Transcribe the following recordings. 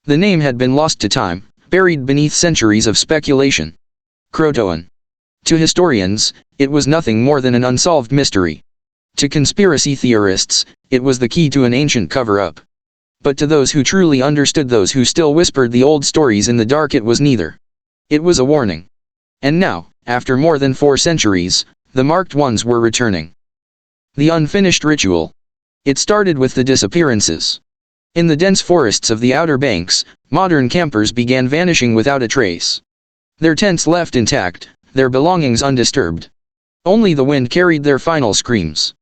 The name had been lost to time, buried beneath centuries of speculation. Croatoan. To historians, it was nothing more than an unsolved mystery. To conspiracy theorists, it was the key to an ancient cover-up. But to those who truly understood, those who still whispered the old stories in the dark, it was neither. It was a warning. And now, after more than 4 centuries, the marked ones were returning. The unfinished ritual. It started with the disappearances. In the dense forests of the Outer Banks, modern campers began vanishing without a trace. Their tents left intact, their belongings undisturbed. Only the wind carried their final screams.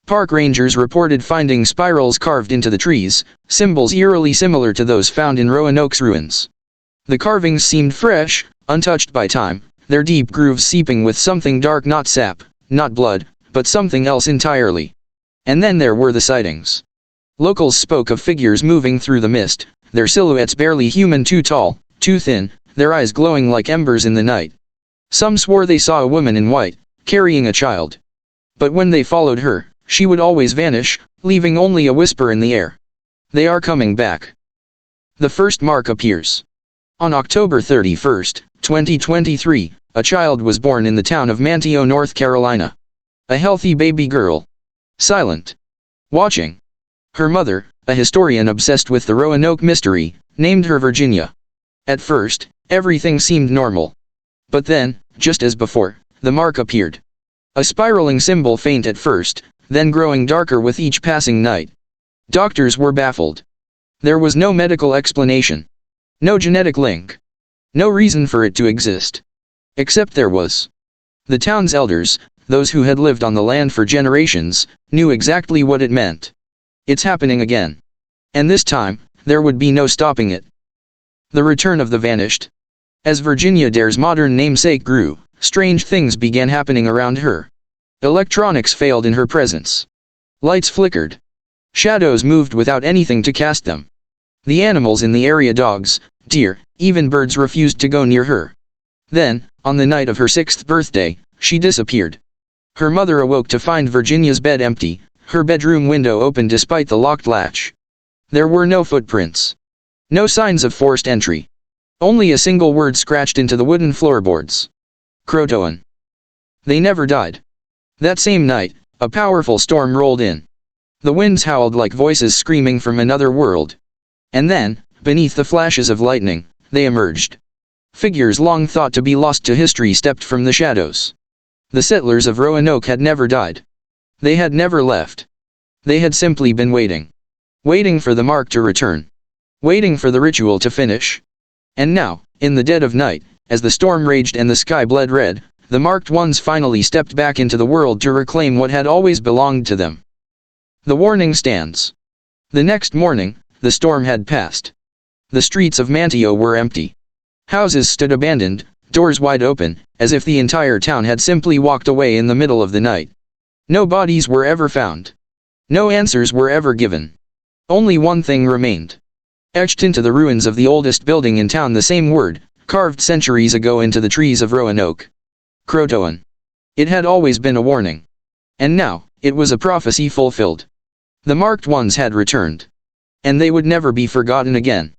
Park rangers reported finding spirals carved into the trees, symbols eerily similar to those found in Roanoke's ruins. The carvings seemed fresh, untouched by time, their deep grooves seeping with something dark, not sap, not blood, but something else entirely. And then there were the sightings. Locals spoke of figures moving through the mist, their silhouettes barely human, too tall, too thin, their eyes glowing like embers in the night. Some swore they saw a woman in white, carrying a child. But when they followed her, she would always vanish, leaving only a whisper in the air. They are coming back. The first mark appears. On October 31, 2023, a child was born in the town of Manteo, North Carolina. A healthy baby girl. Silent. Watching. Her mother, a historian obsessed with the Roanoke Mystery, named her Virginia. At first, everything seemed normal. But then, just as before, the mark appeared. A spiraling symbol, faint at first, then growing darker with each passing night. Doctors were baffled. There was no medical explanation. No genetic link. No reason for it to exist. Except there was. The town's elders, those who had lived on the land for generations, knew exactly what it meant. It's happening again. And this time, there would be no stopping it. The return of the vanished. As Virginia Dare's modern namesake grew, strange things began happening around her. Electronics failed in her presence. Lights flickered. Shadows moved without anything to cast them. The animals in the area, dogs, deer, even birds, refused to go near her. Then, on the night of her 6th birthday, she disappeared. Her mother awoke to find Virginia's bed empty, her bedroom window open despite the locked latch. There were no footprints. No signs of forced entry. Only a single word scratched into the wooden floorboards. Croatoan. They never died. That same night, a powerful storm rolled in. The winds howled like voices screaming from another world. And then, beneath the flashes of lightning, they emerged. Figures long thought to be lost to history stepped from the shadows. The settlers of Roanoke had never died. They had never left. They had simply been waiting. Waiting for the mark to return. Waiting for the ritual to finish. And now, in the dead of night, as the storm raged and the sky bled red, the marked ones finally stepped back into the world to reclaim what had always belonged to them. The warning stands. The next morning, the storm had passed. The streets of Manteo were empty. Houses stood abandoned, doors wide open, as if the entire town had simply walked away in the middle of the night. No bodies were ever found. No answers were ever given. Only one thing remained. Etched into the ruins of the oldest building in town, the same word, carved centuries ago into the trees of Roanoke. Croatoan. It had always been a warning. And now, it was a prophecy fulfilled. The marked ones had returned. And they would never be forgotten again.